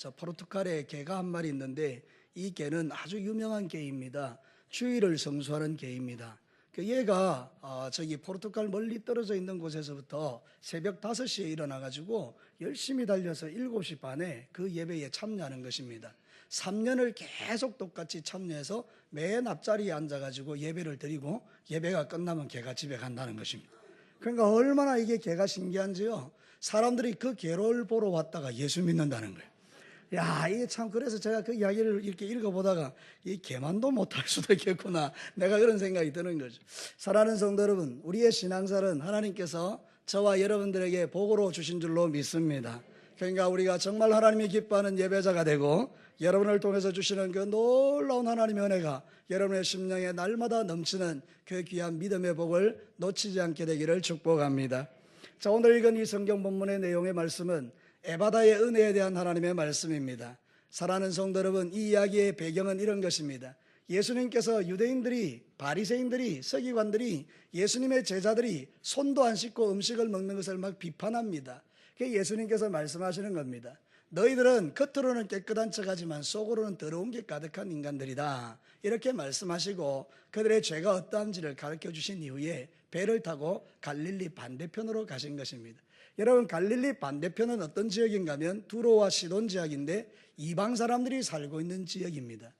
저 포르투갈에 개가 한 마리 있는데 이 개는 아주 유명한 개입니다. 주일을 성수하는 개입니다. 얘가 저기 포르투갈 멀리 떨어져 있는 곳에서부터 새벽 5시에 일어나가지고 열심히 달려서 7시 반에 그 예배에 참여하는 것입니다. 3년을 계속 똑같이 참여해서 맨 앞자리에 앉아가지고 예배를 드리고 예배가 끝나면 개가 집에 간다는 것입니다. 그러니까 얼마나 이게 개가 신기한지요. 사람들이 그 개를 보러 왔다가 예수 믿는다는 거예요. 야, 이게 참, 그래서 제가 그 이야기를 이렇게 읽어보다가 이 개만도 못할 수도 있겠구나, 내가 그런 생각이 드는 거죠. 사랑하는 성도 여러분, 우리의 신앙생활은 하나님께서 저와 여러분들에게 복으로 주신 줄로 믿습니다. 그러니까 우리가 정말 하나님이 기뻐하는 예배자가 되고 여러분을 통해서 주시는 그 놀라운 하나님의 은혜가 여러분의 심령에 날마다 넘치는 그 귀한 믿음의 복을 놓치지 않게 되기를 축복합니다. 자, 오늘 읽은 이 성경 본문의 내용의 말씀은 에바다의 은혜에 대한 하나님의 말씀입니다. 사랑하는 성도 여러분, 이 이야기의 배경은 이런 것입니다. 예수님께서 유대인들이, 바리새인들이, 서기관들이, 예수님의 제자들이 손도 안 씻고 음식을 먹는 것을 막 비판합니다. 예수님께서 말씀하시는 겁니다. 너희들은 겉으로는 깨끗한 척하지만 속으로는 더러운 게 가득한 인간들이다, 이렇게 말씀하시고 그들의 죄가 어떠한지를 가르쳐 주신 이후에 배를 타고 갈릴리 반대편으로 가신 것입니다. 여러분, 갈릴리 반대편은 어떤 지역인가 하면 두로와 시돈 지역인데 이방 사람들이 살고 있는 지역입니다.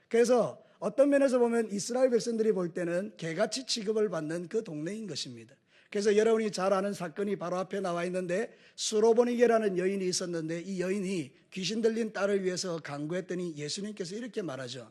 그래서 어떤 면에서 보면 이스라엘 백성들이 볼 때는 개같이 취급을 받는 그 동네인 것입니다. 그래서 여러분이 잘 아는 사건이 바로 앞에 나와 있는데, 수로보니게라는 여인이 있었는데 이 여인이 귀신 들린 딸을 위해서 간구했더니 예수님께서 이렇게 말하죠.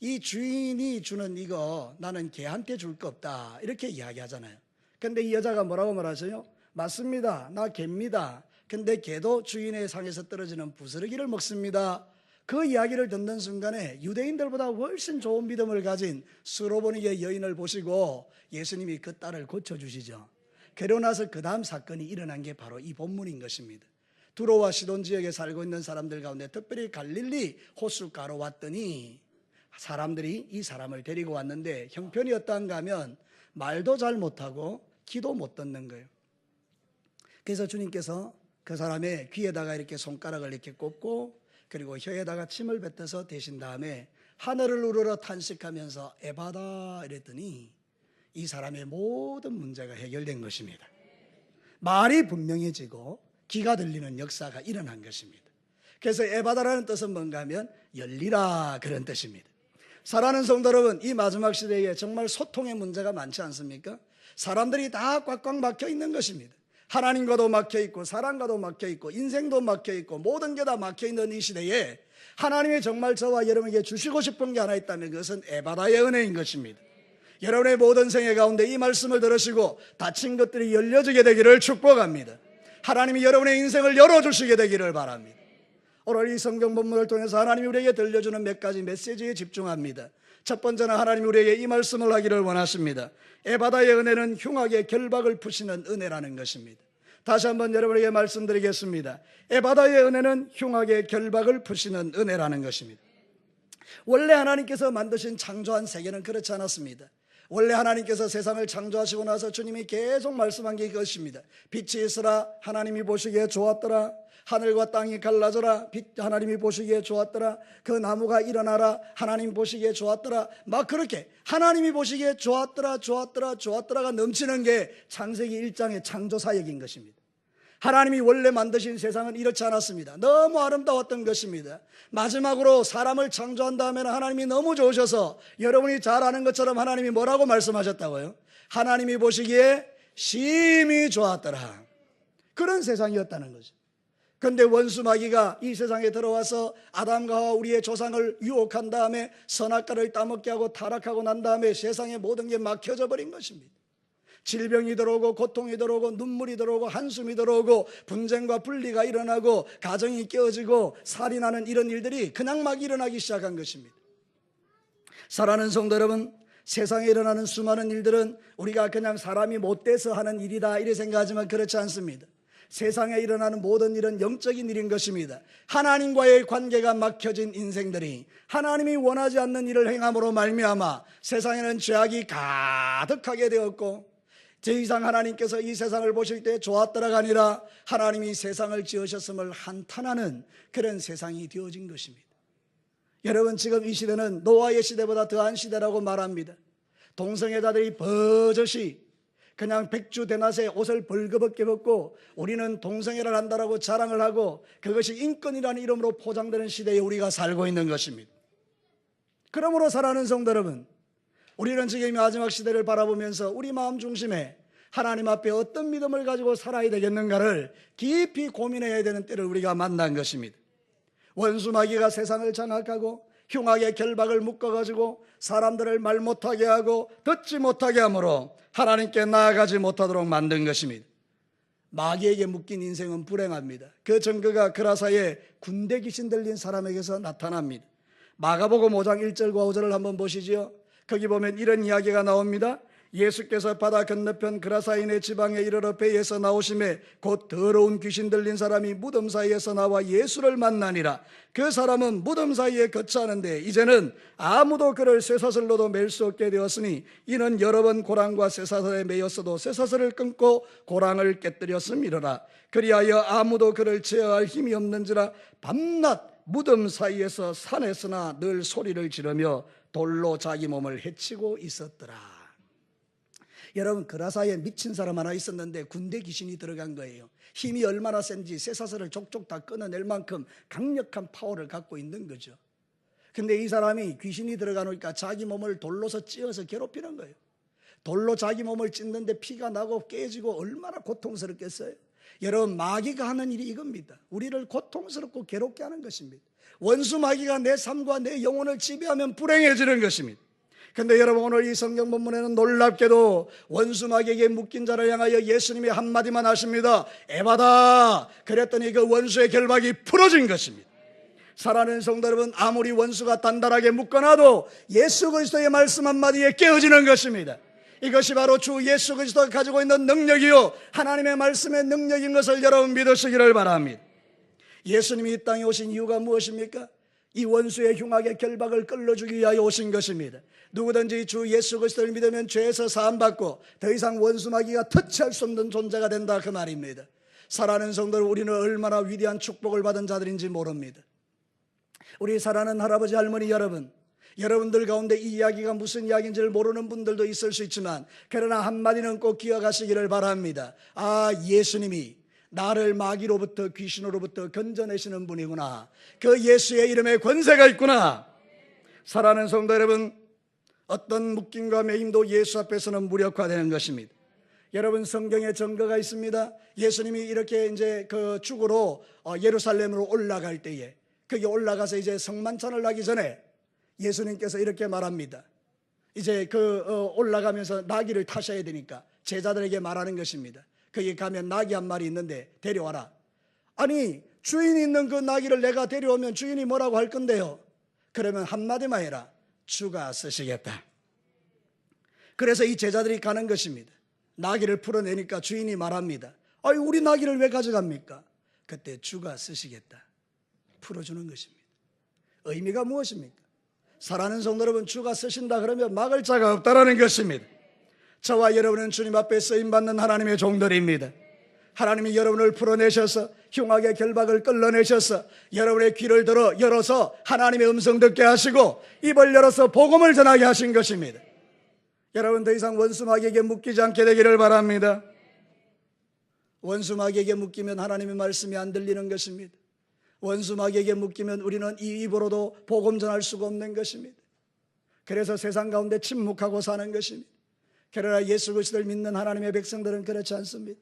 이 주인이 주는 이거 나는 개한테 줄 거 없다, 이렇게 이야기하잖아요. 근데 이 여자가 뭐라고 말하세요? 맞습니다, 나 개입니다. 근데 개도 주인의 상에서 떨어지는 부스러기를 먹습니다. 그 이야기를 듣는 순간에 유대인들보다 훨씬 좋은 믿음을 가진 수로보니게 여인을 보시고 예수님이 그 딸을 고쳐주시죠. 그러고 나서 그 다음 사건이 일어난 게 바로 이 본문인 것입니다. 두로와 시돈 지역에 살고 있는 사람들 가운데 특별히 갈릴리 호숫가로 왔더니 사람들이 이 사람을 데리고 왔는데 형편이 어떠한가 하면 말도 잘 못하고 기도 못 듣는 거예요. 그래서 주님께서 그 사람의 귀에다가 이렇게 손가락을 이렇게 꼽고 그리고 혀에다가 침을 뱉어서 대신 다음에 하늘을 우러러 탄식하면서 에바다 이랬더니 이 사람의 모든 문제가 해결된 것입니다. 말이 분명해지고 귀가 들리는 역사가 일어난 것입니다. 그래서 에바다라는 뜻은 뭔가 하면 열리라, 그런 뜻입니다. 사랑하는 성도 여러분, 이 마지막 시대에 정말 소통의 문제가 많지 않습니까? 사람들이 다 꽉꽉 막혀 있는 것입니다. 하나님과도 막혀있고 사람과도 막혀있고 인생도 막혀있고 모든 게 다 막혀있는 이 시대에 하나님이 정말 저와 여러분에게 주시고 싶은 게 하나 있다면 그것은 에바다의 은혜인 것입니다. 여러분의 모든 생애 가운데 이 말씀을 들으시고 닫힌 것들이 열려지게 되기를 축복합니다. 하나님이 여러분의 인생을 열어주시게 되기를 바랍니다. 오늘 이 성경 본문을 통해서 하나님이 우리에게 들려주는 몇 가지 메시지에 집중합니다. 첫 번째는 하나님이 우리에게 이 말씀을 하기를 원하십니다. 에바다의 은혜는 흉악의 결박을 푸시는 은혜라는 것입니다. 다시 한번 여러분에게 말씀드리겠습니다. 에바다의 은혜는 흉악의 결박을 푸시는 은혜라는 것입니다. 원래 하나님께서 만드신 창조한 세계는 그렇지 않았습니다. 원래 하나님께서 세상을 창조하시고 나서 주님이 계속 말씀한 게 이것입니다. 빛이 있으라, 하나님이 보시기에 좋았더라. 하늘과 땅이 갈라져라, 하나님이 보시기에 좋았더라. 그 나무가 일어나라, 하나님 보시기에 좋았더라. 막 그렇게 하나님이 보시기에 좋았더라, 좋았더라, 좋았더라가 넘치는 게 창세기 1장의 창조 사역인 것입니다. 하나님이 원래 만드신 세상은 이렇지 않았습니다. 너무 아름다웠던 것입니다. 마지막으로 사람을 창조한 다음에는 하나님이 너무 좋으셔서 여러분이 잘 아는 것처럼 하나님이 뭐라고 말씀하셨다고요? 하나님이 보시기에 심히 좋았더라. 그런 세상이었다는 거죠. 그런데 원수 마귀가 이 세상에 들어와서 아담과 하와 우리의 조상을 유혹한 다음에 선악과를 따먹게 하고 타락하고 난 다음에 세상의 모든 게 막혀져 버린 것입니다. 질병이 들어오고 고통이 들어오고 눈물이 들어오고 한숨이 들어오고 분쟁과 분리가 일어나고 가정이 깨어지고 살인하는 이런 일들이 그냥 막 일어나기 시작한 것입니다. 사랑하는 성도 여러분, 세상에 일어나는 수많은 일들은 우리가 그냥 사람이 못돼서 하는 일이다 이렇게 생각하지만 그렇지 않습니다. 세상에 일어나는 모든 일은 영적인 일인 것입니다. 하나님과의 관계가 막혀진 인생들이 하나님이 원하지 않는 일을 행함으로 말미암아 세상에는 죄악이 가득하게 되었고 더 이상 하나님께서 이 세상을 보실 때 좋았더라가 아니라 하나님이 세상을 지으셨음을 한탄하는 그런 세상이 되어진 것입니다. 여러분, 지금 이 시대는 노아의 시대보다 더한 시대라고 말합니다. 동성애자들이 버젓이 그냥 백주대낮에 옷을 벌거벗게 벗고 우리는 동성애를 한다라고 자랑을 하고 그것이 인권이라는 이름으로 포장되는 시대에 우리가 살고 있는 것입니다. 그러므로 사랑하는 성도 여러분, 우리는 지금 마지막 시대를 바라보면서 우리 마음 중심에 하나님 앞에 어떤 믿음을 가지고 살아야 되겠는가를 깊이 고민해야 되는 때를 우리가 만난 것입니다. 원수 마귀가 세상을 장악하고 흉악의 결박을 묶어가지고 사람들을 말 못하게 하고 듣지 못하게 하므로 하나님께 나아가지 못하도록 만든 것입니다. 마귀에게 묶인 인생은 불행합니다. 그 증거가 그라사의 군대 귀신 들린 사람에게서 나타납니다. 마가복음 5장 1절과 5절을 한번 보시죠. 거기 보면 이런 이야기가 나옵니다. 예수께서 바다 건너편 그라사인의 지방에 이르러 배에서 나오심에 곧 더러운 귀신 들린 사람이 무덤 사이에서 나와 예수를 만나니라. 그 사람은 무덤 사이에 거처하는데 이제는 아무도 그를 쇠사슬로도 맬 수 없게 되었으니 이는 여러 번 고랑과 쇠사슬에 매였어도 쇠사슬을 끊고 고랑을 깨뜨렸음이로라. 그리하여 아무도 그를 제어할 힘이 없는지라 밤낮 무덤 사이에서 산에서나 늘 소리를 지르며 돌로 자기 몸을 해치고 있었더라. 여러분, 그라사에 미친 사람 하나 있었는데 군대 귀신이 들어간 거예요. 힘이 얼마나 센지 쇠사슬을 족족 다 끊어낼 만큼 강력한 파워를 갖고 있는 거죠. 근데 이 사람이 귀신이 들어가니까 자기 몸을 돌로서 찧어서 괴롭히는 거예요. 돌로 자기 몸을 찢는데 피가 나고 깨지고 얼마나 고통스럽겠어요. 여러분, 마귀가 하는 일이 이겁니다. 우리를 고통스럽고 괴롭게 하는 것입니다. 원수 마귀가 내 삶과 내 영혼을 지배하면 불행해지는 것입니다. 근데 여러분, 오늘 이 성경 본문에는 놀랍게도 원수 마귀에게 묶인 자를 향하여 예수님이 한마디만 하십니다. 에바다. 그랬더니 그 원수의 결박이 풀어진 것입니다. 사랑하는 성도 여러분, 아무리 원수가 단단하게 묶어놔도 예수 그리스도의 말씀 한마디에 깨어지는 것입니다. 이것이 바로 주 예수 그리스도가 가지고 있는 능력이요 하나님의 말씀의 능력인 것을 여러분 믿으시기를 바랍니다. 예수님이 이 땅에 오신 이유가 무엇입니까? 이 원수의 흉악의 결박을 끌어주기 위하여 오신 것입니다. 누구든지 주 예수 그리스도를 믿으면 죄에서 사함받고 더 이상 원수 마귀가 터치할 수 없는 존재가 된다, 그 말입니다. 사랑하는 성도들, 우리는 얼마나 위대한 축복을 받은 자들인지 모릅니다. 우리 사랑하는 할아버지 할머니 여러분, 여러분들 가운데 이 이야기가 무슨 이야기인지를 모르는 분들도 있을 수 있지만 그러나 한마디는 꼭 기억하시기를 바랍니다. 아, 예수님이 나를 마귀로부터 귀신으로부터 건져내시는 분이구나. 그 예수의 이름에 권세가 있구나. 사랑하는 성도 여러분, 어떤 묶임과 매임도 예수 앞에서는 무력화되는 것입니다. 여러분, 성경에 증거가 있습니다. 예수님이 이렇게 이제 그 죽으로 예루살렘으로 올라갈 때에 거기 올라가서 이제 성만찬을 하기 전에 예수님께서 이렇게 말합니다. 이제 올라가면서 나귀를 타셔야 되니까 제자들에게 말하는 것입니다. 거기 가면 나귀 한 마리 있는데 데려와라. 아니, 주인이 있는 그 나귀를 내가 데려오면 주인이 뭐라고 할 건데요? 그러면 한마디만 해라. 주가 쓰시겠다. 그래서 이 제자들이 가는 것입니다. 나귀를 풀어내니까 주인이 말합니다. 아니, 우리 나귀를 왜 가져갑니까? 그때 주가 쓰시겠다. 풀어주는 것입니다. 의미가 무엇입니까? 사랑하는 성도 여러분, 주가 쓰신다 그러면 막을 자가 없다라는 것입니다. 저와 여러분은 주님 앞에 쓰임받는 하나님의 종들입니다. 하나님이 여러분을 풀어내셔서 흉악의 결박을 끌어내셔서 여러분의 귀를 열어서 하나님의 음성 듣게 하시고 입을 열어서 복음을 전하게 하신 것입니다. 여러분, 더 이상 원수 마귀에게 묶이지 않게 되기를 바랍니다. 원수 마귀에게 묶이면 하나님의 말씀이 안 들리는 것입니다. 원수 마귀에게 묶이면 우리는 이 입으로도 복음 전할 수가 없는 것입니다. 그래서 세상 가운데 침묵하고 사는 것입니다. 그러나 예수 그리스도를 믿는 하나님의 백성들은 그렇지 않습니다.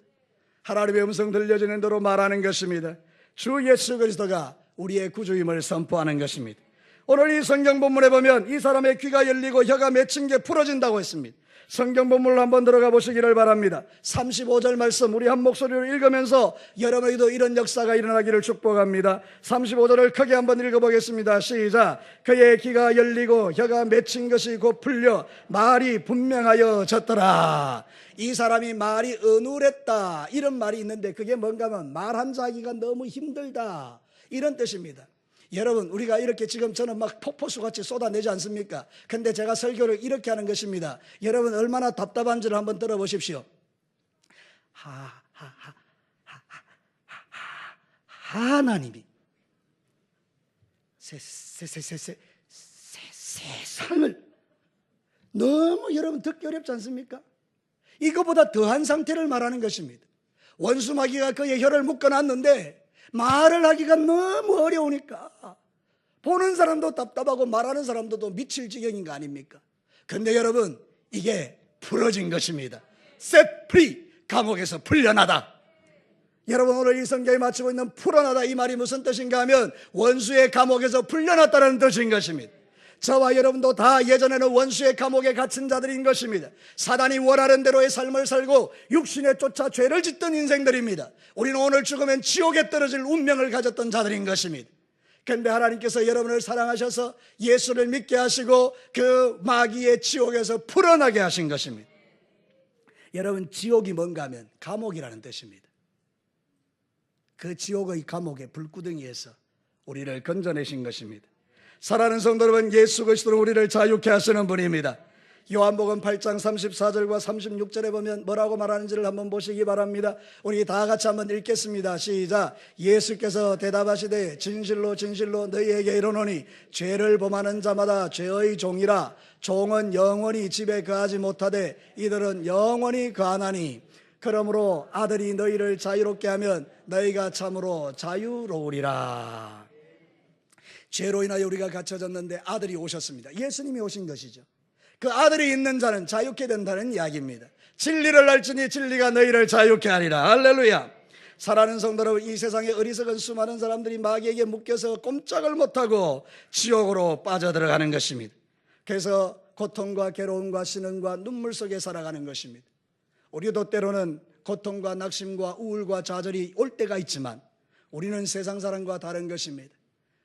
하나님의 음성 들려지는 대로 말하는 것입니다. 주 예수 그리스도가 우리의 구주임을 선포하는 것입니다. 오늘 이 성경 본문에 보면 이 사람의 귀가 열리고 혀가 맺힌 게 풀어진다고 했습니다. 성경 본문을 한번 들어가 보시기를 바랍니다. 35절 말씀 우리 한 목소리로 읽으면서 여러분에게도 이런 역사가 일어나기를 축복합니다. 35절을 크게 한번 읽어보겠습니다. 시작. 그의 귀가 열리고 혀가 맺힌 것이 곧 풀려 말이 분명하여졌더라. 이 사람이 말이 어눌했다, 이런 말이 있는데 그게 뭔가 하면 말한자 하기가 너무 힘들다, 이런 뜻입니다. 여러분, 우리가 이렇게 지금 저는 막 폭포수같이 쏟아내지 않습니까? 근데 제가 설교를 이렇게 하는 것입니다. 여러분, 얼마나 답답한지를 한번 들어보십시오. 하나님이 세상을 너무 여러분 듣기 어렵지 않습니까? 이거보다 더한 상태를 말하는 것입니다. 원수 마귀가 그의 혀를 묶어놨는데 말을 하기가 너무 어려우니까 보는 사람도 답답하고 말하는 사람도 또 미칠 지경인 거 아닙니까? 근데 여러분 이게 풀어진 것입니다. set free, 감옥에서 풀려나다. 여러분 오늘 이 성경에 맞추고 있는 풀어나다 이 말이 무슨 뜻인가 하면 원수의 감옥에서 풀려났다는 뜻인 것입니다. 저와 여러분도 다 예전에는 원수의 감옥에 갇힌 자들인 것입니다. 사단이 원하는 대로의 삶을 살고 육신에 쫓아 죄를 짓던 인생들입니다. 우리는 오늘 죽으면 지옥에 떨어질 운명을 가졌던 자들인 것입니다. 그런데 하나님께서 여러분을 사랑하셔서 예수를 믿게 하시고 그 마귀의 지옥에서 풀어나게 하신 것입니다. 여러분 지옥이 뭔가 하면 감옥이라는 뜻입니다. 그 지옥의 감옥의 불구덩이에서 우리를 건져내신 것입니다. 사랑하는 성도 여러분, 예수 그리스도는 우리를 자유케 하시는 분입니다. 요한복음 8장 34절과 36절에 보면 뭐라고 말하는지를 한번 보시기 바랍니다. 우리 다 같이 한번 읽겠습니다. 시작. 예수께서 대답하시되 진실로 진실로 너희에게 이르노니 죄를 범하는 자마다 죄의 종이라. 종은 영원히 집에 거하지 못하되 이들은 영원히 거하나니 그러므로 아들이 너희를 자유롭게 하면 너희가 참으로 자유로우리라. 죄로 인하여 우리가 갇혀졌는데 아들이 오셨습니다. 예수님이 오신 것이죠. 그 아들이 있는 자는 자유케 된다는 이야기입니다. 진리를 알지니 진리가 너희를 자유케 하리라. 할렐루야. 사랑하는 성도 여러분, 이 세상에 어리석은 수많은 사람들이 마귀에게 묶여서 꼼짝을 못하고 지옥으로 빠져들어가는 것입니다. 그래서 고통과 괴로움과 신음과 눈물 속에 살아가는 것입니다. 우리도 때로는 고통과 낙심과 우울과 좌절이 올 때가 있지만 우리는 세상 사람과 다른 것입니다.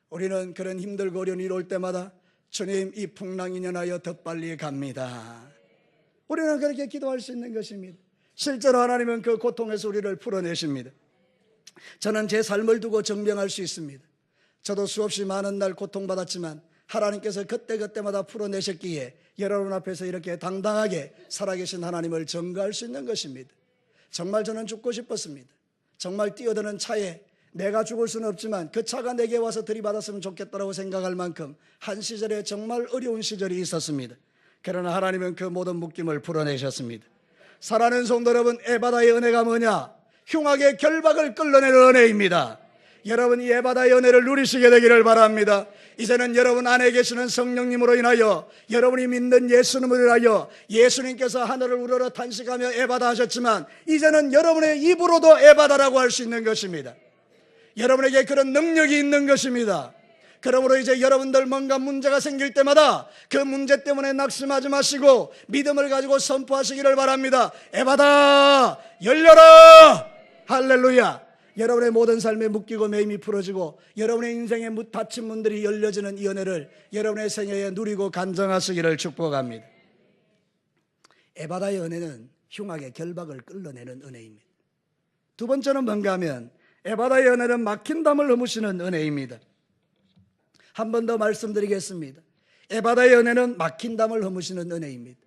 우리는 그런 힘들고 어려운 일 올 때마다 주님 이 풍랑이 인하여 더 빨리 갑니다. 우리는 그렇게 기도할 수 있는 것입니다. 실제로 하나님은 그 고통에서 우리를 풀어내십니다. 저는 제 삶을 두고 증명할 수 있습니다. 저도 수없이 많은 날 고통받았지만 하나님께서 그때그때마다 풀어내셨기에 여러분 앞에서 이렇게 당당하게 살아계신 하나님을 증거할 수 있는 것입니다. 정말 저는 죽고 싶었습니다. 정말 뛰어드는 차에 내가 죽을 수는 없지만 그 차가 내게 와서 들이받았으면 좋겠다고 생각할 만큼 한 시절에 정말 어려운 시절이 있었습니다. 그러나 하나님은 그 모든 묶임을 풀어내셨습니다. 사랑하는 성도 여러분, 에바다의 은혜가 뭐냐? 흉악의 결박을 끌어내는 은혜입니다. 여러분 이 에바다의 은혜를 누리시게 되기를 바랍니다. 이제는 여러분 안에 계시는 성령님으로 인하여 여러분이 믿는 예수님으로 인하여 예수님께서 하늘을 우러러 탄식하며 에바다 하셨지만 이제는 여러분의 입으로도 에바다라고 할 수 있는 것입니다. 여러분에게 그런 능력이 있는 것입니다. 그러므로 이제 여러분들 뭔가 문제가 생길 때마다 그 문제 때문에 낙심하지 마시고 믿음을 가지고 선포하시기를 바랍니다. 에바다 열려라. 할렐루야. 여러분의 모든 삶에 묶이고 매임이 풀어지고 여러분의 인생에 닫힌 문들이 열려지는 이 은혜를 여러분의 생애에 누리고 간증하시기를 축복합니다. 에바다의 은혜는 흉악의 결박을 끌어내는 은혜입니다. 두 번째는 뭔가 하면 에바다의 은혜는 막힌 담을 허무시는 은혜입니다. 한 번 더 말씀드리겠습니다. 에바다의 은혜는 막힌 담을 허무시는 은혜입니다.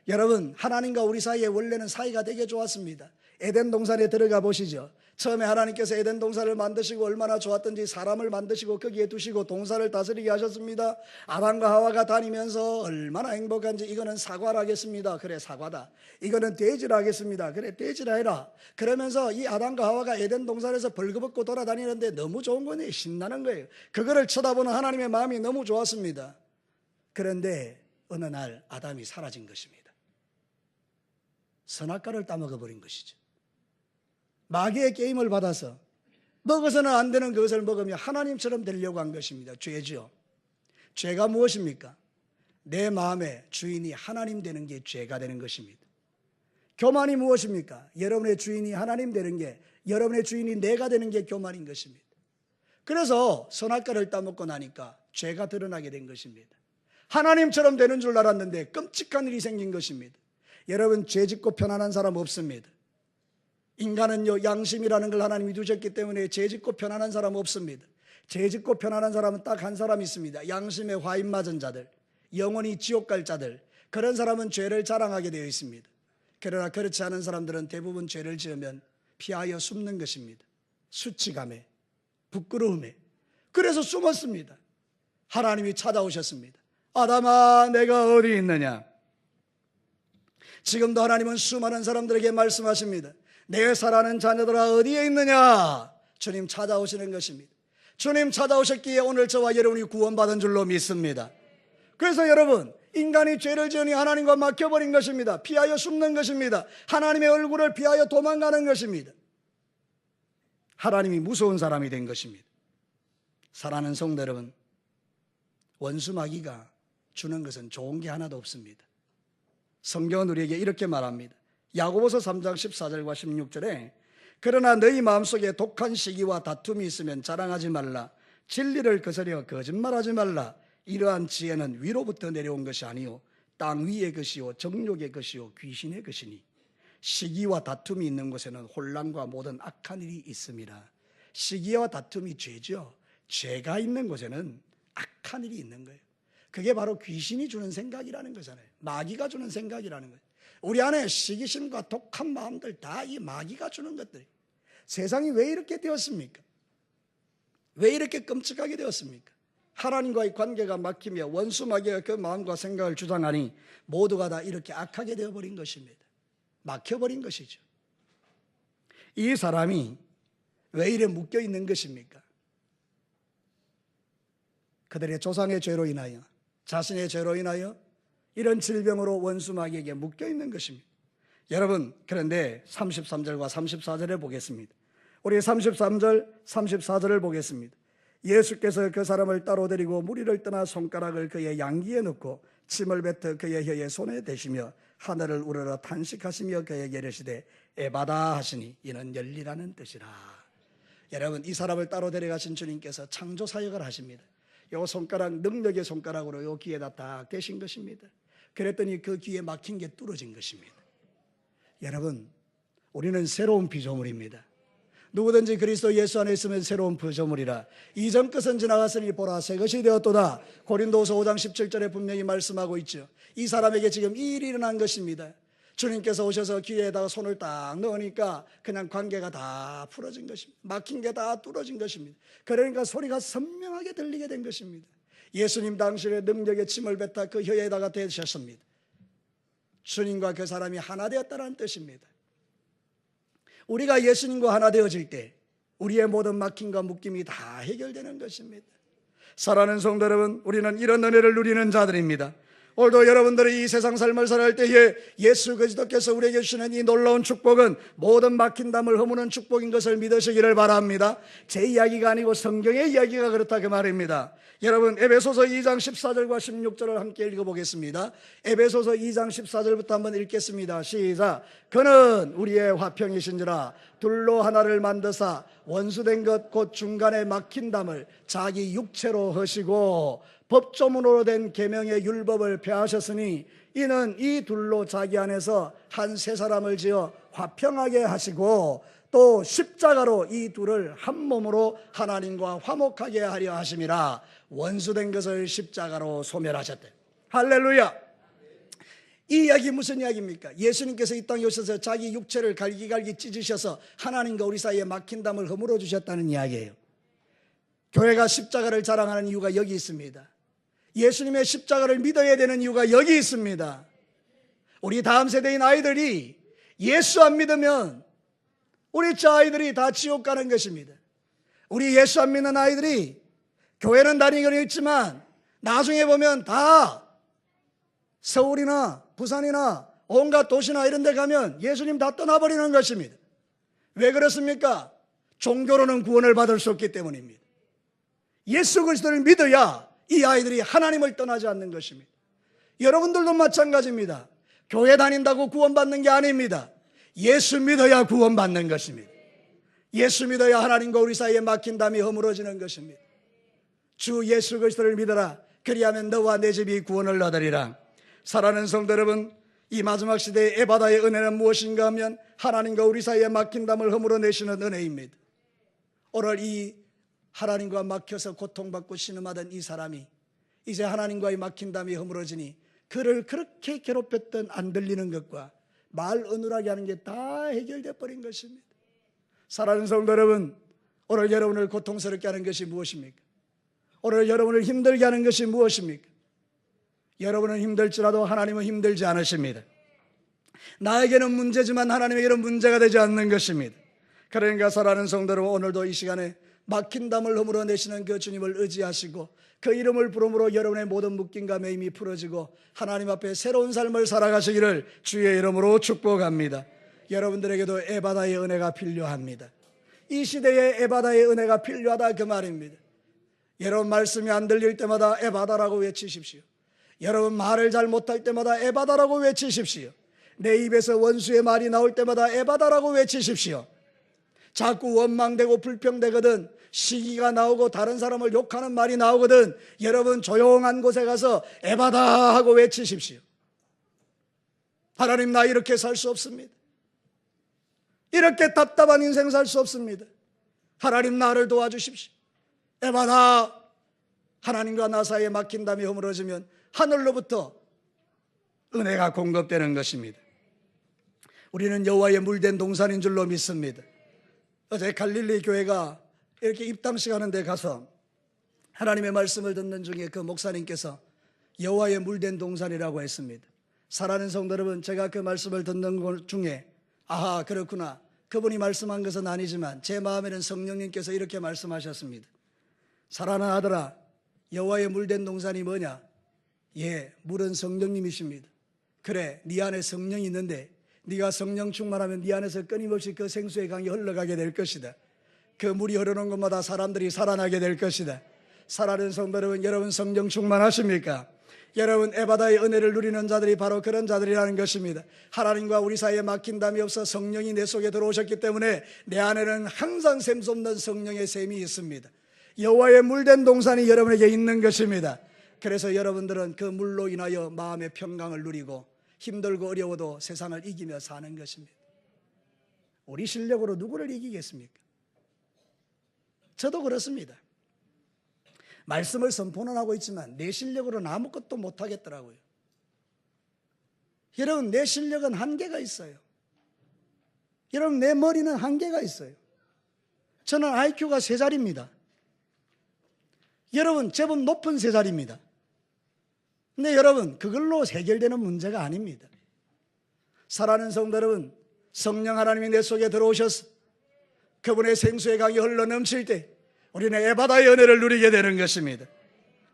여러분 하나님과 우리 사이에 원래는 사이가 되게 좋았습니다. 에덴 동산에 들어가 보시죠. 처음에 하나님께서 에덴 동산을 만드시고 얼마나 좋았던지 사람을 만드시고 거기에 두시고 동산을 다스리게 하셨습니다. 아담과 하와가 다니면서 얼마나 행복한지 이거는 사과를 하겠습니다. 그래 사과다. 이거는 돼지를 하겠습니다. 그래 돼지라 해라. 그러면서 이 아담과 하와가 에덴 동산에서 벌거벗고 돌아다니는데 너무 좋은 거네. 신나는 거예요. 그거를 쳐다보는 하나님의 마음이 너무 좋았습니다. 그런데 어느 날 아담이 사라진 것입니다. 선악과를 따먹어버린 것이죠. 마귀의 게임을 받아서 먹어서는 안 되는 그것을 먹으며 하나님처럼 되려고 한 것입니다. 죄죠. 죄가 무엇입니까? 내 마음의 주인이 하나님 되는 게 죄가 되는 것입니다. 교만이 무엇입니까? 여러분의 주인이 하나님 되는 게, 여러분의 주인이 내가 되는 게 교만인 것입니다. 그래서 선악과를 따먹고 나니까 죄가 드러나게 된 것입니다. 하나님처럼 되는 줄 알았는데 끔찍한 일이 생긴 것입니다. 여러분 죄 짓고 편안한 사람 없습니다. 인간은요 양심이라는 걸 하나님이 두셨기 때문에 죄 짓고 편안한 사람 없습니다. 죄 짓고 편안한 사람은 딱 한 사람 있습니다. 양심에 화인 맞은 자들, 영원히 지옥 갈 자들, 그런 사람은 죄를 자랑하게 되어 있습니다. 그러나 그렇지 않은 사람들은 대부분 죄를 지으면 피하여 숨는 것입니다. 수치감에, 부끄러움에. 그래서 숨었습니다. 하나님이 찾아오셨습니다. 아담아, 내가 어디 있느냐? 지금도 하나님은 수많은 사람들에게 말씀하십니다. 내 사랑하는 자녀들아, 어디에 있느냐? 주님 찾아오시는 것입니다. 주님 찾아오셨기에 오늘 저와 여러분이 구원받은 줄로 믿습니다. 그래서 여러분, 인간이 죄를 지으니 하나님과 막혀버린 것입니다. 피하여 숨는 것입니다. 하나님의 얼굴을 피하여 도망가는 것입니다. 하나님이 무서운 사람이 된 것입니다. 사랑하는 성도 여러분, 원수 마귀가 주는 것은 좋은 게 하나도 없습니다. 성경은 우리에게 이렇게 말합니다. 야고보서 3장 14절과 16절에 그러나 너희 마음속에 독한 시기와 다툼이 있으면 자랑하지 말라. 진리를 거스려 거짓말하지 말라. 이러한 지혜는 위로부터 내려온 것이 아니요 땅 위의 것이요 정욕의 것이요 귀신의 것이니 시기와 다툼이 있는 곳에는 혼란과 모든 악한 일이 있습니다. 시기와 다툼이 죄죠. 죄가 있는 곳에는 악한 일이 있는 거예요. 그게 바로 귀신이 주는 생각이라는 거잖아요. 마귀가 주는 생각이라는 거예요. 우리 안에 시기심과 독한 마음들 다 이 마귀가 주는 것들이. 세상이 왜 이렇게 되었습니까? 왜 이렇게 끔찍하게 되었습니까? 하나님과의 관계가 막히며 원수 마귀가 그 마음과 생각을 주장하니 모두가 다 이렇게 악하게 되어버린 것입니다. 막혀버린 것이죠. 이 사람이 왜 이래 묶여 있는 것입니까? 그들의 조상의 죄로 인하여, 자신의 죄로 인하여 이런 질병으로 원수 마귀에게 묶여 있는 것입니다. 여러분, 그런데 33절과 34절에 보겠습니다. 우리 33절, 34절을 보겠습니다. 예수께서 그 사람을 따로 데리고 무리를 떠나 손가락을 그의 양귀에 넣고 침을 뱉어 그의 혀에 손에 대시며 하늘을 우러러 탄식하시며 그에게 이르시되 에바다 하시니 이는 열리라는 뜻이라. 여러분, 이 사람을 따로 데려가신 주님께서 창조 사역을 하십니다. 요 손가락, 능력의 손가락으로 요 귀에다 딱 대신 것입니다. 그랬더니 그 귀에 막힌 게 뚫어진 것입니다. 여러분, 우리는 새로운 피조물입니다. 누구든지 그리스도 예수 안에 있으면 새로운 피조물이라. 이전 것은 지나갔으니 보라 새 것이 되었도다. 고린도후서 5장 17절에 분명히 말씀하고 있죠. 이 사람에게 지금 이 일이 일어난 것입니다. 주님께서 오셔서 귀에다가 손을 딱 넣으니까 그냥 관계가 다 풀어진 것입니다. 막힌 게 다 뚫어진 것입니다. 그러니까 소리가 선명하게 들리게 된 것입니다. 예수님 당신의 능력의 침을 뱉어 그 혀에다가 대셨습니다. 주님과 그 사람이 하나 되었다는 뜻입니다. 우리가 예수님과 하나 되어질 때 우리의 모든 막힘과 묶임이 다 해결되는 것입니다. 사랑하는 성도 여러분, 우리는 이런 은혜를 누리는 자들입니다. 오늘도 여러분들이 이 세상 삶을 살아갈 때에 예수 그리스도께서 우리에게 주시는 이 놀라운 축복은 모든 막힌 담을 허무는 축복인 것을 믿으시기를 바랍니다. 제 이야기가 아니고 성경의 이야기가 그렇다 그 말입니다. 여러분, 에베소서 2장 14절과 16절을 함께 읽어보겠습니다. 에베소서 2장 14절부터 한번 읽겠습니다. 시작. 그는 우리의 화평이신지라 둘로 하나를 만드사 원수된 것 곧 중간에 막힌 담을 자기 육체로 하시고 법조문으로 된 계명의 율법을 폐하셨으니 이는 이 둘로 자기 안에서 한 세 사람을 지어 화평하게 하시고 또 십자가로 이 둘을 한 몸으로 하나님과 화목하게 하려 하심이라. 원수된 것을 십자가로 소멸하셨대. 할렐루야. 이 이야기 무슨 이야기입니까? 예수님께서 이 땅에 오셔서 자기 육체를 갈기갈기 찢으셔서 하나님과 우리 사이에 막힌 담을 허물어 주셨다는 이야기예요. 교회가 십자가를 자랑하는 이유가 여기 있습니다. 예수님의 십자가를 믿어야 되는 이유가 여기 있습니다. 우리 다음 세대인 아이들이 예수 안 믿으면 우리 저 아이들이 다 지옥 가는 것입니다. 우리 예수 안 믿는 아이들이 교회는 다니기는 있지만 나중에 보면 다 서울이나 부산이나 온갖 도시나 이런 데 가면 예수님 다 떠나버리는 것입니다. 왜 그렇습니까? 종교로는 구원을 받을 수 없기 때문입니다. 예수 그리스도를 믿어야 이 아이들이 하나님을 떠나지 않는 것입니다. 여러분들도 마찬가지입니다. 교회 다닌다고 구원받는 게 아닙니다. 예수 믿어야 구원받는 것입니다. 예수 믿어야 하나님과 우리 사이에 막힌 담이 허물어지는 것입니다. 주 예수 그리스도를 믿어라. 그리하면 너와 내 집이 구원을 얻으리라. 사랑하는 성도 여러분, 이 마지막 시대의 에바다의 은혜는 무엇인가 하면 하나님과 우리 사이에 막힌 담을 허물어내시는 은혜입니다. 오늘 이 하나님과 막혀서 고통받고 신음하던 이 사람이 이제 하나님과의 막힌 담이 허물어지니 그를 그렇게 괴롭혔던 안 들리는 것과 말 어눌하게 하는 게 다 해결돼 버린 것입니다. 사랑하는 성도 여러분, 오늘 여러분을 고통스럽게 하는 것이 무엇입니까? 오늘 여러분을 힘들게 하는 것이 무엇입니까? 여러분은 힘들지라도 하나님은 힘들지 않으십니다. 나에게는 문제지만 하나님에게는 문제가 되지 않는 것입니다. 그러니까 사랑하는 성도 여러분, 오늘도 이 시간에 막힌 담을 허물어내시는 그 주님을 의지하시고 그 이름을 부름으로 여러분의 모든 묶임과 매임이 풀어지고 하나님 앞에 새로운 삶을 살아가시기를 주의 이름으로 축복합니다. 여러분들에게도 에바다의 은혜가 필요합니다. 이 시대에 에바다의 은혜가 필요하다 그 말입니다. 여러분 말씀이 안 들릴 때마다 에바다라고 외치십시오. 여러분 말을 잘 못할 때마다 에바다라고 외치십시오. 내 입에서 원수의 말이 나올 때마다 에바다라고 외치십시오. 자꾸 원망되고 불평되거든, 시기가 나오고 다른 사람을 욕하는 말이 나오거든, 여러분 조용한 곳에 가서 에바다 하고 외치십시오. 하나님, 나 이렇게 살 수 없습니다. 이렇게 답답한 인생 살 수 없습니다. 하나님, 나를 도와주십시오. 에바다. 하나님과 나 사이에 막힌 담이 허물어지면 하늘로부터 은혜가 공급되는 것입니다. 우리는 여호와의 물된 동산인 줄로 믿습니다. 어제 갈릴리 교회가 이렇게 입당식 하는 데 가서 하나님의 말씀을 듣는 중에 그 목사님께서 여호와의 물된 동산이라고 했습니다. 사랑하는 성도 여러분, 제가 그 말씀을 듣는 것 중에 아하, 그렇구나, 그분이 말씀한 것은 아니지만 제 마음에는 성령님께서 이렇게 말씀하셨습니다. 사랑하는 아들아, 여호와의 물된 동산이 뭐냐? 예, 물은 성령님이십니다. 그래, 네 안에 성령이 있는데 네가 성령 충만하면 네 안에서 끊임없이 그 생수의 강이 흘러가게 될 것이다. 그 물이 흐르는 곳마다 사람들이 살아나게 될 것이다. 사랑하는 성도 여러분, 여러분 성령 충만하십니까? 여러분 에바다의 은혜를 누리는 자들이 바로 그런 자들이라는 것입니다. 하나님과 우리 사이에 막힌 담이 없어 성령이 내 속에 들어오셨기 때문에 내 안에는 항상 샘솟는 성령의 샘이 있습니다. 여호와의 물된 동산이 여러분에게 있는 것입니다. 그래서 여러분들은 그 물로 인하여 마음의 평강을 누리고 힘들고 어려워도 세상을 이기며 사는 것입니다. 우리 실력으로 누구를 이기겠습니까? 저도 그렇습니다. 말씀을 선포는 하고 있지만 내 실력으로는 아무것도 못하겠더라고요. 여러분, 내 실력은 한계가 있어요. 여러분, 내 머리는 한계가 있어요. 저는 IQ가 3자리입니다. 여러분, 제법 높은 3자리입니다. 근데 여러분, 그걸로 해결되는 문제가 아닙니다. 사랑하는 성도 여러분, 성령 하나님이 내 속에 들어오셔서 그분의 생수의 강이 흘러 넘칠 때 우리는 에바다의 은혜를 누리게 되는 것입니다.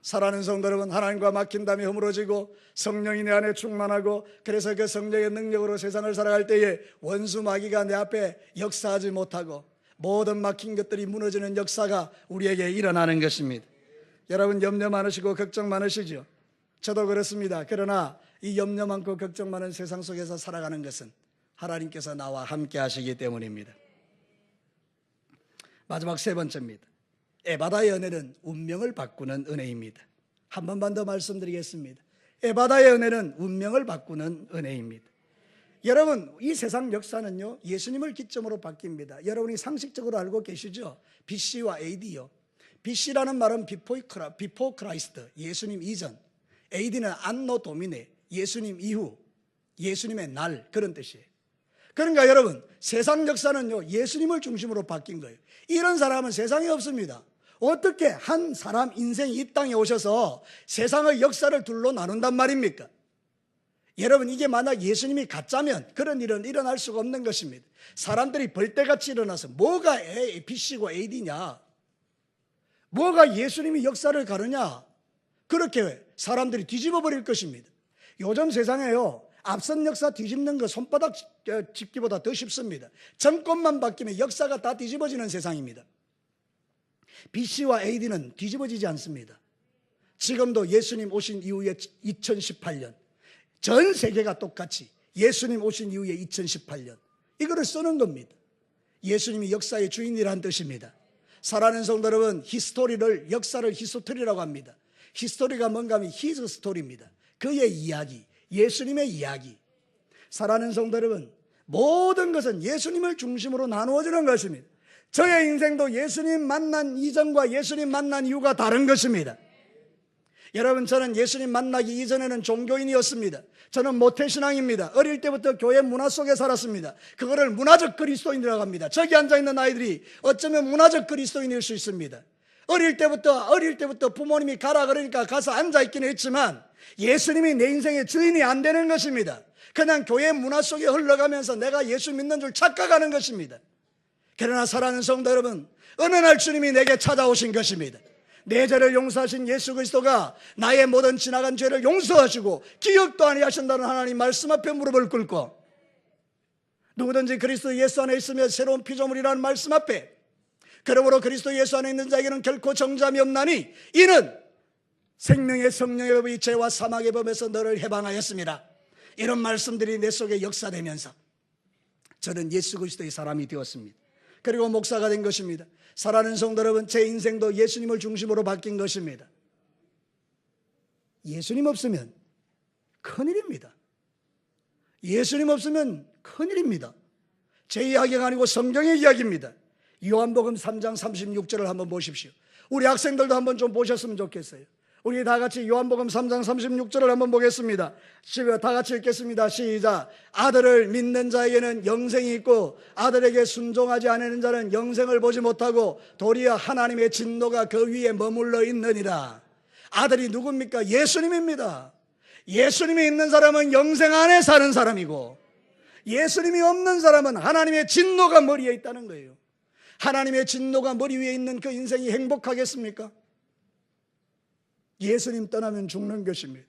사랑하는 성도 여러분, 하나님과 막힌 담이 허물어지고 성령이 내 안에 충만하고 그래서 그 성령의 능력으로 세상을 살아갈 때에 원수 마귀가 내 앞에 역사하지 못하고 모든 막힌 것들이 무너지는 역사가 우리에게 일어나는 것입니다. 여러분 염려 많으시고 걱정 많으시죠? 저도 그렇습니다. 그러나 이 염려 많고 걱정 많은 세상 속에서 살아가는 것은 하나님께서 나와 함께 하시기 때문입니다. 마지막 3번째입니다. 에바다의 은혜는 운명을 바꾸는 은혜입니다. 한 번만 더 말씀드리겠습니다. 에바다의 은혜는 운명을 바꾸는 은혜입니다. 여러분, 이 세상 역사는요, 예수님을 기점으로 바뀝니다. 여러분이 상식적으로 알고 계시죠? BC와 AD요. BC라는 말은 비포 크라이스트, 예수님 이전. AD는 안노 도미네, 예수님 이후, 예수님의 날, 그런 뜻이에요. 그러니까 여러분, 세상 역사는요, 예수님을 중심으로 바뀐 거예요. 이런 사람은 세상에 없습니다. 어떻게 한 사람 인생이 이 땅에 오셔서 세상의 역사를 둘로 나눈단 말입니까? 여러분, 이게 만약 예수님이 가짜면 그런 일은 일어날 수가 없는 것입니다. 사람들이 벌떼같이 일어나서 뭐가 BC고 AD냐? 뭐가 예수님이 역사를 가르냐? 그렇게 사람들이 뒤집어 버릴 것입니다. 요즘 세상에요, 앞선 역사 뒤집는 거 손바닥 짚기보다 더 쉽습니다. 정권만 바뀌면 역사가 다 뒤집어지는 세상입니다. BC와 AD는 뒤집어지지 않습니다. 지금도 예수님 오신 이후에 2018년 전 세계가 똑같이 예수님 오신 이후에 2018년 이거를 쓰는 겁니다. 예수님이 역사의 주인이라는 뜻입니다. 사랑하는 성도 여러분, 히스토리를, 역사를 히스토리라고 합니다. 히스토리가 뭔가 하면 히즈 스토리입니다. 그의 이야기, 예수님의 이야기. 사랑하는 성도 여러분, 모든 것은 예수님을 중심으로 나누어지는 것입니다. 저의 인생도 예수님 만난 이전과 예수님 만난 이후가 다른 것입니다. 여러분, 저는 예수님 만나기 이전에는 종교인이었습니다. 저는 모태신앙입니다. 어릴 때부터 교회 문화 속에 살았습니다. 그거를 문화적 그리스도인이라고 합니다. 저기 앉아있는 아이들이 어쩌면 문화적 그리스도인일 수 있습니다. 어릴 때부터 부모님이 가라 그러니까 가서 앉아있기는 했지만 예수님이 내 인생의 주인이 안 되는 것입니다. 그냥 교회 문화 속에 흘러가면서 내가 예수 믿는 줄 착각하는 것입니다. 그러나 사랑하는 성도 여러분, 어느 날 주님이 내게 찾아오신 것입니다. 내 죄를 용서하신 예수 그리스도가 나의 모든 지나간 죄를 용서하시고 기억도 아니하신다는 하나님 말씀 앞에 무릎을 꿇고, 누구든지 그리스도 예수 안에 있으면 새로운 피조물이라는 말씀 앞에, 그러므로 그리스도 예수 안에 있는 자에게는 결코 정죄함이 없나니 이는 생명의 성령의 법이 죄와 사망의 법에서 너를 해방하였습니다. 이런 말씀들이 내 속에 역사되면서 저는 예수 그리스도의 사람이 되었습니다. 그리고 목사가 된 것입니다. 사랑하는 성도 여러분, 제 인생도 예수님을 중심으로 바뀐 것입니다. 예수님 없으면 큰일입니다. 예수님 없으면 큰일입니다. 제 이야기가 아니고 성경의 이야기입니다. 요한복음 3장 36절을 한번 보십시오. 우리 학생들도 한번 좀 보셨으면 좋겠어요. 우리 다 같이 요한복음 3장 36절을 한번 보겠습니다. 다 같이 읽겠습니다. 시작. 아들을 믿는 자에게는 영생이 있고 아들에게 순종하지 않는 자는 영생을 보지 못하고 도리어 하나님의 진노가 그 위에 머물러 있느니라. 아들이 누굽니까? 예수님입니다. 예수님이 있는 사람은 영생 안에 사는 사람이고, 예수님이 없는 사람은 하나님의 진노가 머리에 있다는 거예요. 하나님의 진노가 머리 위에 있는 그 인생이 행복하겠습니까? 예수님 떠나면 죽는 것입니다.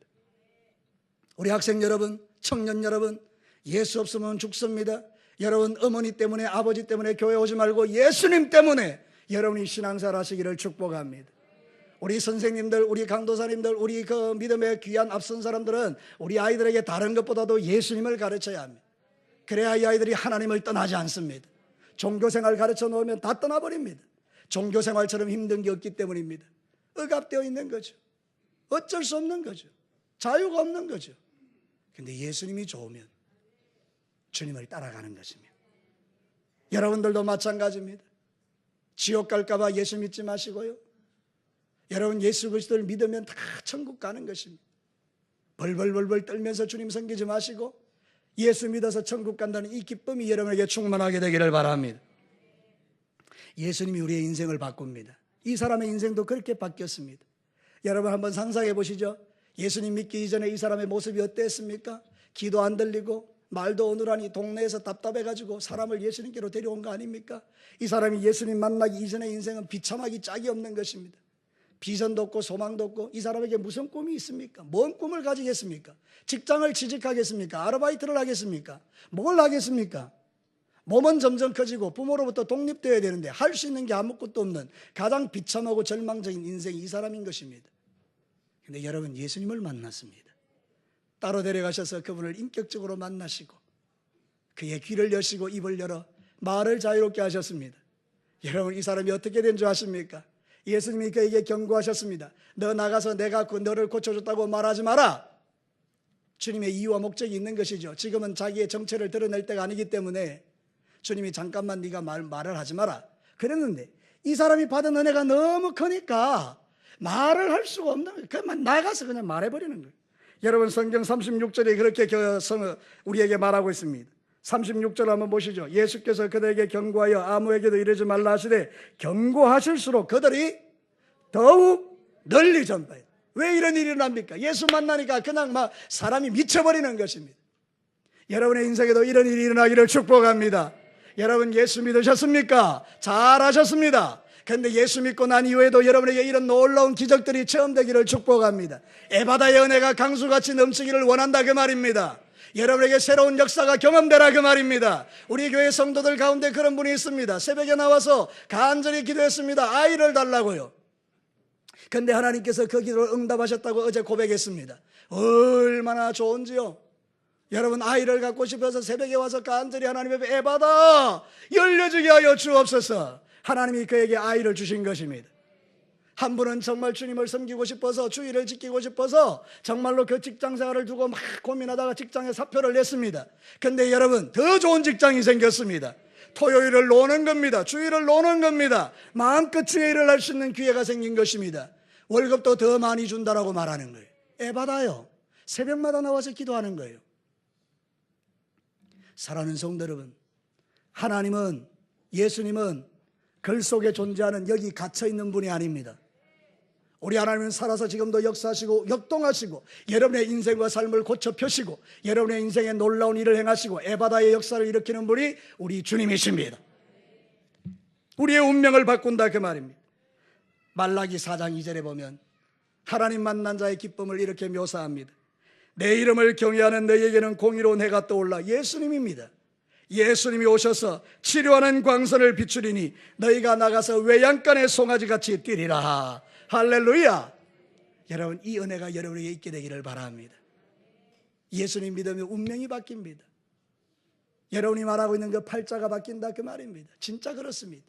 우리 학생 여러분, 청년 여러분, 예수 없으면 죽습니다. 여러분, 어머니 때문에, 아버지 때문에 교회 오지 말고 예수님 때문에 여러분이 신앙생활 하시기를 축복합니다. 우리 선생님들, 우리 강도사님들, 우리 그 믿음의 귀한 앞선 사람들은 우리 아이들에게 다른 것보다도 예수님을 가르쳐야 합니다. 그래야 이 아이들이 하나님을 떠나지 않습니다. 종교생활 가르쳐 놓으면 다 떠나버립니다. 종교생활처럼 힘든 게 없기 때문입니다. 억압되어 있는 거죠. 어쩔 수 없는 거죠. 자유가 없는 거죠. 근데 예수님이 좋으면 주님을 따라가는 것입니다. 여러분들도 마찬가지입니다. 지옥 갈까 봐 예수 믿지 마시고요. 여러분, 예수 그리스도를 믿으면 다 천국 가는 것입니다. 벌벌벌벌 떨면서 주님 섬기지 마시고 예수 믿어서 천국 간다는 이 기쁨이 여러분에게 충만하게 되기를 바랍니다. 예수님이 우리의 인생을 바꿉니다. 이 사람의 인생도 그렇게 바뀌었습니다. 여러분, 한번 상상해 보시죠. 예수님 믿기 이전에 이 사람의 모습이 어땠습니까? 귀도 안 들리고 말도 어눌하니 동네에서 답답해가지고 사람을 예수님께로 데려온 거 아닙니까? 이 사람이 예수님 만나기 이전의 인생은 비참하기 짝이 없는 것입니다. 비전도 없고 소망도 없고, 이 사람에게 무슨 꿈이 있습니까? 뭔 꿈을 가지겠습니까? 직장을 취직하겠습니까? 아르바이트를 하겠습니까? 뭘 하겠습니까? 몸은 점점 커지고 부모로부터 독립되어야 되는데 할 수 있는 게 아무것도 없는 가장 비참하고 절망적인 인생이 이 사람인 것입니다. 근데 여러분, 예수님을 만났습니다. 따로 데려가셔서 그분을 인격적으로 만나시고 그의 귀를 여시고 입을 열어 말을 자유롭게 하셨습니다. 여러분, 이 사람이 어떻게 된 줄 아십니까? 예수님이 그에게 경고하셨습니다. 너 나가서 내가 너를 고쳐줬다고 말하지 마라. 주님의 이유와 목적이 있는 것이죠. 지금은 자기의 정체를 드러낼 때가 아니기 때문에 주님이 잠깐만 네가 말을 하지 마라 그랬는데, 이 사람이 받은 은혜가 너무 크니까 말을 할 수가 없는 거예요. 그만 나가서 그냥 말해버리는 거예요. 여러분, 성경 36절에 그렇게 우리에게 말하고 있습니다. 36절 한번 보시죠. 예수께서 그들에게 경고하여 아무에게도 이러지 말라 하시되 경고하실수록 그들이 더욱 널리 전파해요. 왜 이런 일이 일어납니까? 예수 만나니까 그냥 막 사람이 미쳐버리는 것입니다. 여러분의 인생에도 이런 일이 일어나기를 축복합니다. 여러분, 예수 믿으셨습니까? 잘하셨습니다. 그런데 예수 믿고 난 이후에도 여러분에게 이런 놀라운 기적들이 체험되기를 축복합니다. 에바다의 은혜가 강수같이 넘치기를 원한다 그 말입니다. 여러분에게 새로운 역사가 경험되라 그 말입니다. 우리 교회 성도들 가운데 그런 분이 있습니다. 새벽에 나와서 간절히 기도했습니다. 아이를 달라고요. 그런데 하나님께서 그 기도를 응답하셨다고 어제 고백했습니다. 얼마나 좋은지요. 여러분, 아이를 갖고 싶어서 새벽에 와서 간절히 하나님 앞에 에바다 열려주게 하여 주옵소서. 하나님이 그에게 아이를 주신 것입니다. 한 분은 정말 주님을 섬기고 싶어서, 주의를 지키고 싶어서 정말로 그 직장 생활을 두고 막 고민하다가 직장에 사표를 냈습니다. 근데 여러분, 더 좋은 직장이 생겼습니다. 토요일을 노는 겁니다. 주일을 노는 겁니다. 마음껏 주의 일을 할 수 있는 기회가 생긴 것입니다. 월급도 더 많이 준다라고 말하는 거예요. 에바다요. 새벽마다 나와서 기도하는 거예요. 사랑하는 성도 여러분, 하나님은, 예수님은 글 속에 존재하는 여기 갇혀있는 분이 아닙니다. 우리 하나님은 살아서 지금도 역사하시고 역동하시고 여러분의 인생과 삶을 고쳐 펴시고 여러분의 인생에 놀라운 일을 행하시고 에바다의 역사를 일으키는 분이 우리 주님이십니다. 우리의 운명을 바꾼다 그 말입니다. 말라기 4장 2절에 보면 하나님 만난 자의 기쁨을 이렇게 묘사합니다. 내 이름을 경외하는 너희에게는 공의로운 해가 떠올라. 예수님입니다. 예수님이 오셔서 치료하는 광선을 비추리니 너희가 나가서 외양간의 송아지같이 뛰리라. 할렐루야. 여러분, 이 은혜가 여러분에게 있게 되기를 바랍니다. 예수님 믿으면 운명이 바뀝니다. 여러분이 말하고 있는 그 팔자가 바뀐다 그 말입니다. 진짜 그렇습니다.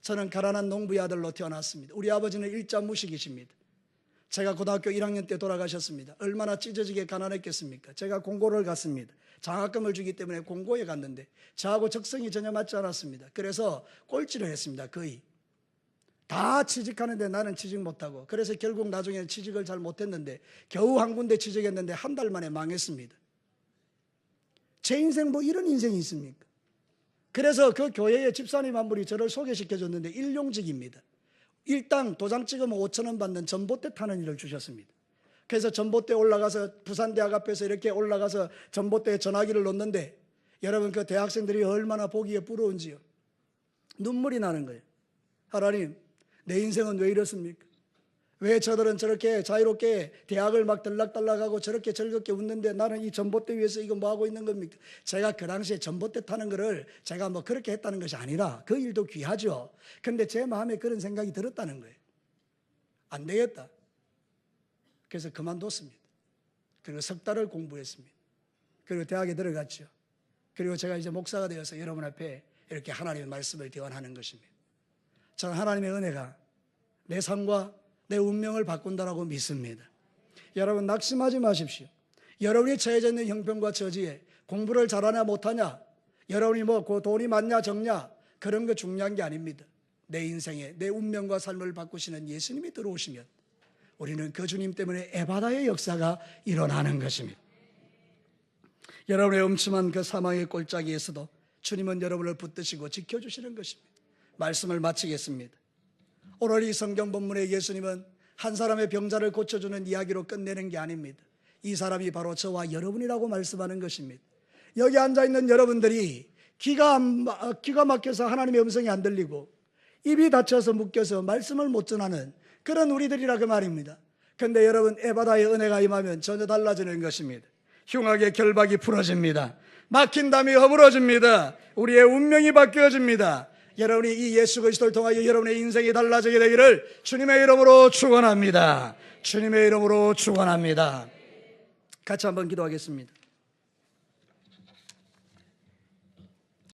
저는 가난한 농부의 아들로 태어났습니다. 우리 아버지는 일자 무식이십니다. 제가 고등학교 1학년 때 돌아가셨습니다. 얼마나 찢어지게 가난했겠습니까? 제가 공고를 갔습니다. 장학금을 주기 때문에 공고에 갔는데 저하고 적성이 전혀 맞지 않았습니다. 그래서 꼴찌를 했습니다. 거의 다 취직하는데 나는 취직 못하고, 그래서 결국 나중에 취직을 잘 못했는데 겨우 한 군데 취직했는데 한 달 만에 망했습니다. 제 인생 뭐 이런 인생이 있습니까? 그래서 그 교회의 집사님 한 분이 저를 소개시켜줬는데 일용직입니다. 일당 도장 찍으면 5,000원 받는 전봇대 타는 일을 주셨습니다. 그래서 전봇대 올라가서 부산대학 앞에서 이렇게 올라가서 전봇대에 전화기를 놓는데 여러분, 그 대학생들이 얼마나 보기에 부러운지요. 눈물이 나는 거예요. 하나님, 내 인생은 왜 이렇습니까? 왜 저들은 저렇게 자유롭게 대학을 막 들락달락하고 저렇게 즐겁게 웃는데 나는 이 전봇대 위에서 이거 뭐 하고 있는 겁니까? 제가 그 당시에 전봇대 타는 거를 제가 뭐 그렇게 했다는 것이 아니라 그 일도 귀하죠. 근데 제 마음에 그런 생각이 들었다는 거예요. 안 되겠다. 그래서 그만뒀습니다. 그리고 석 달을 공부했습니다. 그리고 대학에 들어갔죠. 그리고 제가 이제 목사가 되어서 여러분 앞에 이렇게 하나님의 말씀을 대언하는 것입니다. 저는 하나님의 은혜가 내 삶과 내 운명을 바꾼다라고 믿습니다. 여러분, 낙심하지 마십시오. 여러분이 처해져 있는 형편과 처지에 공부를 잘하냐 못하냐, 여러분이 뭐 돈이 많냐 적냐, 그런 거 중요한 게 아닙니다. 내 인생에 내 운명과 삶을 바꾸시는 예수님이 들어오시면 우리는 그 주님 때문에 에바다의 역사가 일어나는 것입니다. 여러분의 음침한 그 사망의 골짜기에서도 주님은 여러분을 붙드시고 지켜주시는 것입니다. 말씀을 마치겠습니다. 오늘 이 성경 본문에 예수님은 한 사람의 병자를 고쳐주는 이야기로 끝내는 게 아닙니다. 이 사람이 바로 저와 여러분이라고 말씀하는 것입니다. 여기 앉아있는 여러분들이 귀가 막혀서 하나님의 음성이 안 들리고 입이 닫혀서 묶여서 말씀을 못 전하는 그런 우리들이라 그 말입니다. 그런데 여러분, 에바다의 은혜가 임하면 전혀 달라지는 것입니다. 흉악의 결박이 풀어집니다. 막힌 담이 허물어집니다. 우리의 운명이 바뀌어집니다. 여러분이 이 예수 그리스도를 통하여 여러분의 인생이 달라지게 되기를 주님의 이름으로 축원합니다. 주님의 이름으로 축원합니다. 같이 한번 기도하겠습니다.